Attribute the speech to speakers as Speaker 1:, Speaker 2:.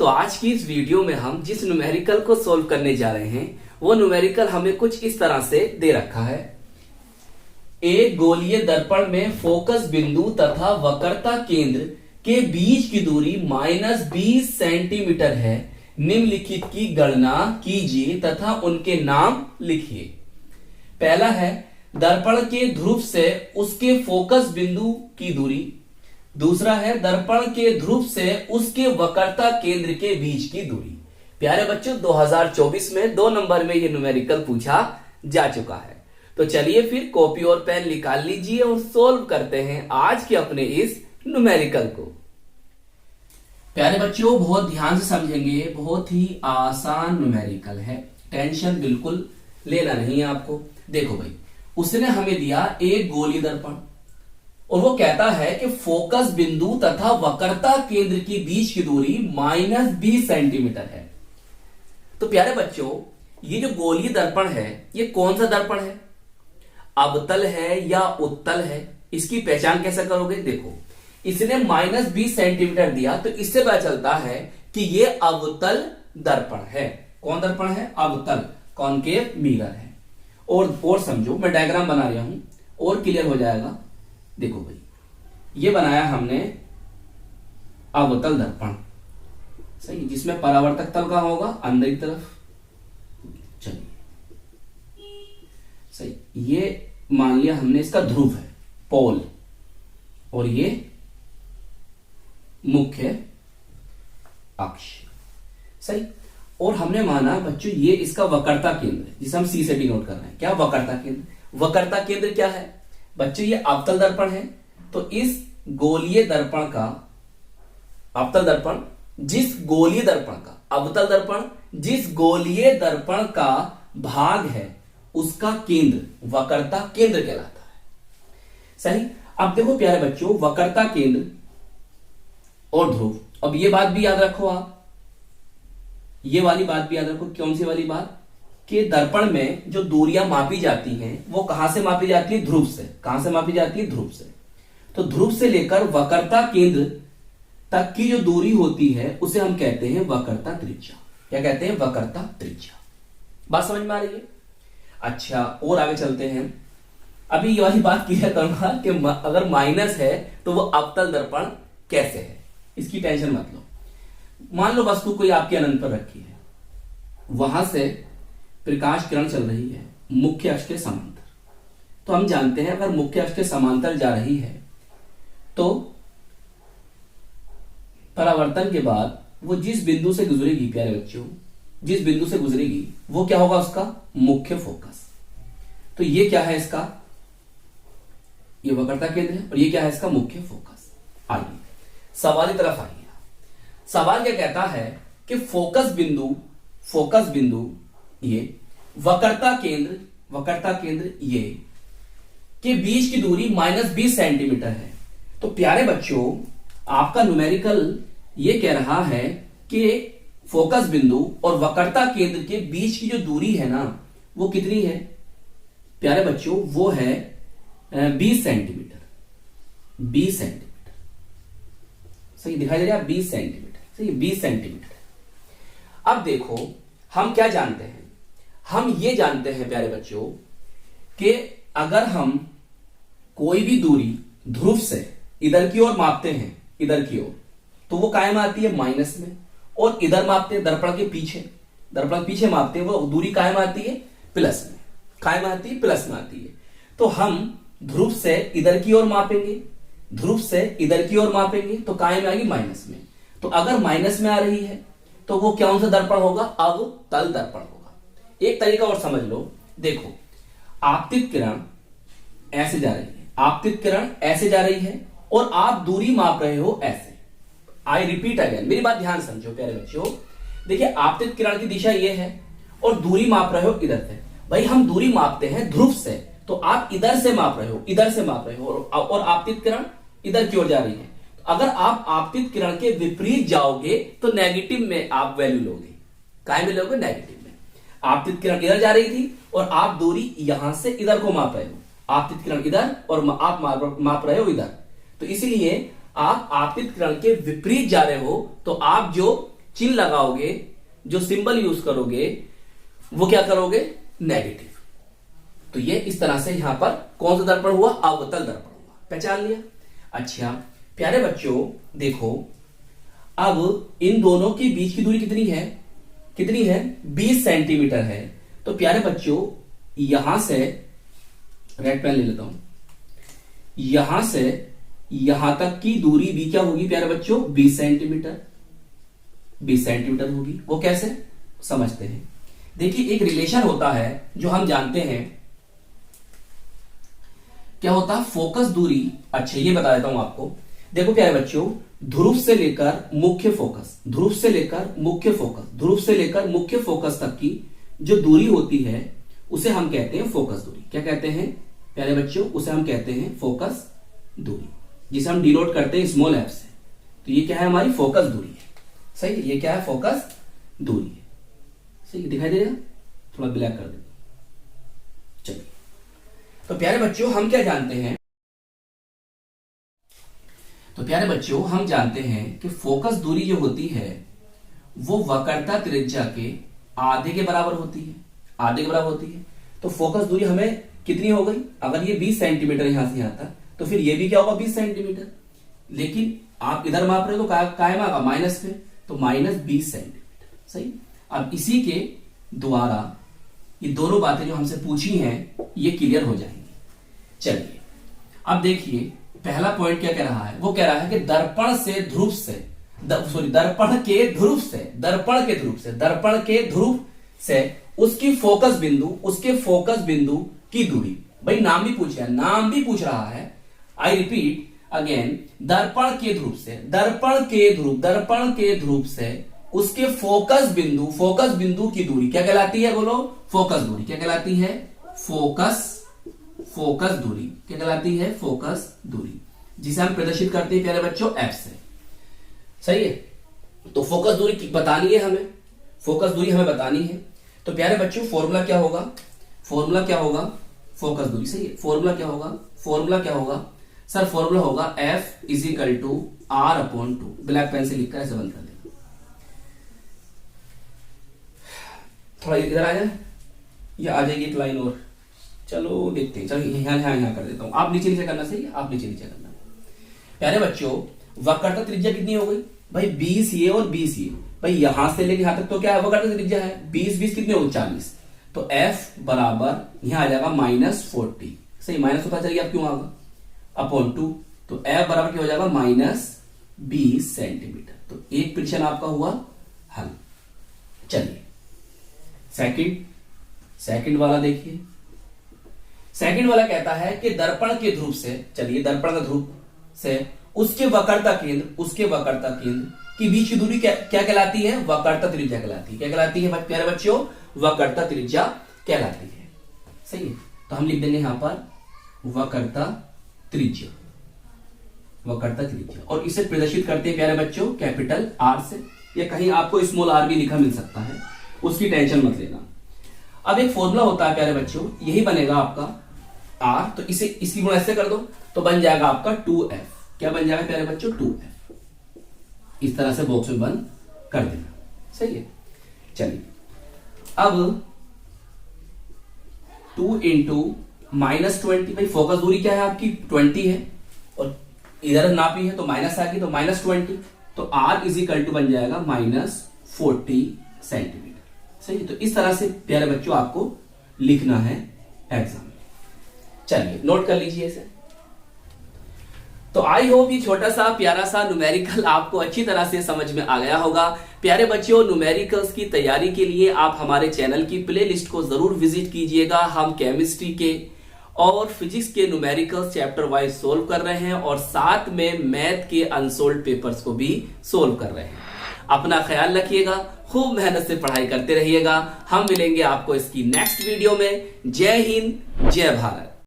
Speaker 1: तो आज की इस वीडियो में हम जिस न्यूमेरिकल को सोल्व करने जा रहे हैं वो न्यूमेरिकल हमें कुछ इस तरह से दे रखा है। एक गोलीय दर्पण में फोकस बिंदु तथा वक्रता केंद्र के बीच की दूरी -20 सेंटीमीटर है। निम्नलिखित की गणना कीजिए तथा उनके नाम लिखिए। पहला है दर्पण के ध्रुव से उसके फोकस बिंदु की दूरी। दूसरा है दर्पण के ध्रुव से उसके वक्रता केंद्र के बीच की दूरी। प्यारे बच्चों 2024 में 2 नंबर में ये न्यूमेरिकल पूछा जा चुका है। तो चलिए फिर कॉपी और पेन निकाल लीजिए और सोल्व करते हैं आज के अपने इस न्यूमेरिकल को। प्यारे बच्चों बहुत ध्यान से समझेंगे, बहुत ही आसान न्यूमेरिकल है, टेंशन बिल्कुल लेना नहीं है आपको। देखो भाई, उसने हमें दिया एक गोलीय दर्पण और वो कहता है कि फोकस बिंदु तथा वक्रता केंद्र के बीच की दूरी -20 सेंटीमीटर है। तो प्यारे बच्चों ये जो गोलीय दर्पण है ये कौन सा दर्पण है, अवतल है या उत्तल है, इसकी पहचान कैसे करोगे। देखो इसने -20 सेंटीमीटर दिया तो इससे पता चलता है कि ये अवतल दर्पण है। कौन दर्पण है, अवतल, कॉनकेव मिरर है। और समझो मैं डायग्राम बना रहा हूं और क्लियर हो जाएगा। देखो भाई ये बनाया हमने अवतल दर्पण, सही, जिसमें परावर्तक तल का होगा अंदर की तरफ। चलिए सही, ये मान लिया हमने इसका ध्रुव है, पोल, और ये मुख्य अक्ष, सही। और हमने माना बच्चों ये इसका वक्रता केंद्र है जिसे हम सी से डिनोट कर रहे हैं। क्या वक्रता केंद्र, वक्रता केंद्र क्या है बच्चों, ये अवतल दर्पण है। तो इस गोलीय दर्पण का अवतल दर्पण, जिस गोलीय दर्पण का अवतल दर्पण जिस गोलीय दर्पण का भाग है उसका केंद्र वक्रता केंद्र कहलाता है, सही। अब देखो प्यारे बच्चों वक्रता केंद्र और ध्रुव, अब ये बात भी याद रखो आप, ये वाली बात भी याद रखो। कौन सी वाली बात, कि दर्पण में जो दूरियां मापी जाती हैं वो कहां से मापी जाती है, ध्रुव से। कहां से मापी जाती है, ध्रुव से। तो ध्रुव से लेकर वक्रता केंद्र तक की जो दूरी होती है उसे हम कहते हैं वक्रता त्रिज्या। क्या कहते हैं, वक्रता त्रिज्या। बात समझ में आ रही है। अच्छा और आगे चलते हैं। अभी ये वाली बात क्लियर करूंगा कि अगर माइनस है तो वो अवतल दर्पण कैसे है, इसकी टेंशन मत लो। मान लो वस्तु कोई आपके अनंत पर रखी है, वहां से प्रकाश किरण चल रही है मुख्य अक्ष के समांतर। तो हम जानते हैं अगर मुख्य अक्ष के समांतर जा रही है तो परावर्तन के बाद वो जिस बिंदु से गुजरेगी, प्यारे बच्चों जिस बिंदु से गुजरेगी वो क्या होगा, उसका मुख्य फोकस। तो ये क्या है, इसका ये वक्रता केंद्र है और ये क्या है, इसका मुख्य फोकस। आइए सवाल की तरफ आइए। सवाल क्या कहता है कि फोकस बिंदु ये वक्रता केंद्र ये के बीच की दूरी -20 सेंटीमीटर है। तो प्यारे बच्चों आपका न्यूमेरिकल ये कह रहा है कि फोकस बिंदु और वक्रता केंद्र के बीच की जो दूरी है ना वो कितनी है प्यारे बच्चों, वो है 20 सेंटीमीटर। 20 सेंटीमीटर सही दिखाई दे रहा है, 20 सेंटीमीटर सही, 20 सेंटीमीटर। अब देखो हम क्या जानते हैं, हम ये जानते हैं प्यारे बच्चों कि अगर हम कोई भी दूरी ध्रुव से इधर की ओर मापते हैं, इधर की ओर, तो वो कायम आती है माइनस में, और इधर मापते हैं दर्पण के पीछे मापते हैं वो दूरी कायम आती है प्लस में, कायम आती है प्लस में आती है। तो हम ध्रुव से इधर की ओर मापेंगे, ध्रुव से इधर की ओर मापेंगे तो कायम आएगी माइनस में। तो अगर माइनस में आ रही है तो वो कौन सा दर्पण होगा, अवतल दर्पण होगा। एक तरीका और समझ लो, देखो आपतित किरण ऐसे जा रही है, आपतित किरण ऐसे जा रही है और आप दूरी माप रहे हो ऐसे। आई रिपीट अगेन, मेरी बात ध्यान समझो प्यारे बच्चों। देखिए आपतित किरण की दिशा ये है और दूरी माप रहे हो इधर से। भाई हम दूरी मापते हैं ध्रुव से, तो आप इधर से माप रहे हो, इधर से माप रहे हो, और आपतित किरण इधर की ओर जा रही है। अगर आप आपतित किरण के विपरीत जाओगे तो नेगेटिव में आप वैल्यू लोगे। काय में लोगे, नेगेटिव में। आपतित किरण इधर जा रही थी और आप दूरी यहां से इधर को माप रहे हो, आपतित किरण इधर और आप माप रहे हो इधर। तो इसीलिए आप आपतित किरण के विपरीत जा रहे हो तो आप जो चिन्ह लगाओगे, जो सिंबल यूज करोगे वो क्या करोगे, नेगेटिव। तो ये इस तरह से यहां पर कौन सा दर्पण हुआ, अवतल दर्पण हुआ, पहचान लिया। अच्छा प्यारे बच्चों देखो, अब इन दोनों के बीच की दूरी कितनी है, 20 सेंटीमीटर है। तो प्यारे बच्चों यहां से, रेड पेन ले लेता हूं, यहां से यहां तक की दूरी भी क्या होगी प्यारे बच्चों, 20 सेंटीमीटर, 20 सेंटीमीटर होगी। वो कैसे समझते हैं, देखिए एक रिलेशन होता है जो हम जानते हैं, क्या होता है, फोकस दूरी। अच्छा ये बता देता हूं आपको, देखो प्यारे बच्चों, ध्रुव से लेकर मुख्य फोकस, ध्रुव से लेकर मुख्य फोकस, ध्रुव से लेकर मुख्य फोकस तक की जो दूरी होती है उसे हम कहते हैं फोकस दूरी। क्या कहते हैं प्यारे बच्चों, उसे हम कहते हैं फोकस दूरी, जिसे हम डिनोट करते हैं स्मॉल एफ से। तो ये क्या है, हमारी फोकस दूरी है। सही है, ये क्या है, फोकस दूरी है। सही दिखाई दे रहा, थोड़ा ब्लैक कर देता हूं। चलिए तो प्यारे बच्चों हम क्या जानते हैं, तो प्यारे बच्चों हम जानते हैं कि फोकस दूरी जो होती है वो वक्रता त्रिज्या के आधे के बराबर होती है, आधे के बराबर होती है। तो फोकस दूरी हमें कितनी हो गई, अगर ये 20 सेंटीमीटर यहां से यहां तक, तो फिर ये भी क्या होगा 20 सेंटीमीटर। लेकिन आप इधर माप रहे हो तो कायम आएगा माइनस में, तो -20 सेंटीमीटर। सही, अब इसी के द्वारा ये दोनों बातें जो हमसे पूछी हैं ये क्लियर हो जाएंगी। चलिए अब देखिए पहला पॉइंट क्या कह रहा है, वो कह रहा है कि दर्पण से ध्रुव से, दर्पण के ध्रुव से, दर्पण के ध्रुव से, दर्पण के ध्रुव से उसकी फोकस बिंदु, उसके फोकस बिंदु की दूरी। भाई नाम भी पूछ रहा है, नाम भी पूछ रहा है। आई रिपीट अगेन, दर्पण के ध्रुव से, दर्पण के ध्रुव, दर्पण के ध्रुव से उसके फोकस बिंदु, फोकस बिंदु की दूरी क्या कहलाती है, बोलो, फोकस दूरी। क्या कहलाती है, फोकस, फोकस दूरी। क्या कहलाती है, फोकस दूरी, जिसे हम प्रदर्शित करते हैं प्यारे बच्चों एफ से। सही है, तो फोकस दूरी बतानी है हमें, फोकस दूरी हमें बतानी है। तो प्यारे बच्चों फॉर्मूला क्या होगा, फॉर्मूला क्या होगा, फोकस दूरी। सही है, फॉर्मूला क्या होगा, फॉर्मूला क्या होगा सर, फॉर्मूला होगा F = R/2। ब्लैक पेन से लिखकर ऐसे बंद कर देना। थोड़ा इधर आ जाए, या आ जाएगी एक लाइन और, चलो देखते हैं। चलो यहां कर देता हूं, आप नीचे नीचे करना। सही है, आप नीचे नीचे करना। प्यारे बच्चों वक्रता त्रिज्या कितनी हो गई भाई, 20 ये और 20 ये। भाई यहां से लेके यहां तक तो क्या है, वक्रता त्रिज्या है, 20 कितने हो, 40। तो F बराबर यहां आ जाएगा -40। सही, माइनस पता चलिए आप क्यों आगा, /2। तो F बराबर क्या हो जाएगा, -20 सेंटीमीटर। तो एक प्रश्न आपका हुआ हल। चलिए सेकंड वाला देखिए। सेकंड वाला कहता है कि दर्पण के ध्रुव से, चलिए दर्पण का ध्रुव से उसके वक्रता केंद्र, उसके वक्रता केंद्र की बीच की दूरी क्या कहलाती है, वक्रता त्रिज्या कहलाती है। क्या कहलाती है प्यारे बच्चों, वक्रता त्रिज्या कहलाती है। सही है, तो हम लिख देंगे यहां पर वक्रता त्रिज्या, वक्रता त्रिज्या। और इसे प्रदर्शित करते हैं प्यारे बच्चों कैपिटल R से, या कहीं आपको स्मॉल r भी लिखा मिल सकता है, उसकी टेंशन मत लेना। अब एक फॉर्मूला होता है प्यारे बच्चों, यही बनेगा आपका R, तो इसे इसकी गुणा ऐसे कर दो तो बन जाएगा आपका 2F। क्या बन जाएगा प्यारे बच्चों, 2F। इस तरह से बॉक्स में बंद कर देना। सही है, चलिए अब 2 × -20। भाई फोकस दूरी क्या है आपकी, 20 है, और इधर नापी है तो माइनस आ गई, तो -20। तो R = बन जाएगा -40 सेंटीमीटर। सही है, तो इस तरह से प्यारे बच्चों आपको लिखना है एग्जाम में। चलिए नोट कर लीजिए इसे। तो आई होप ये छोटा सा प्यारा सा न्यूमेरिकल आपको अच्छी तरह से समझ में आ गया होगा। प्यारे बच्चों न्यूमेरिकल्स की तैयारी के लिए आप हमारे चैनल की प्लेलिस्ट को जरूर विजिट कीजिएगा। हम केमिस्ट्री के और फिजिक्स के न्यूमेरिकल्स चैप्टर वाइज सोल्व कर रहे हैं, और साथ में मैथ के अनसोल्व पेपर्स को भी सोल्व कर रहे हैं। अपना ख्याल रखिएगा, खूब मेहनत से पढ़ाई करते रहिएगा। हम मिलेंगे आपको इसकी नेक्स्ट वीडियो में। जय हिंद, जय भारत।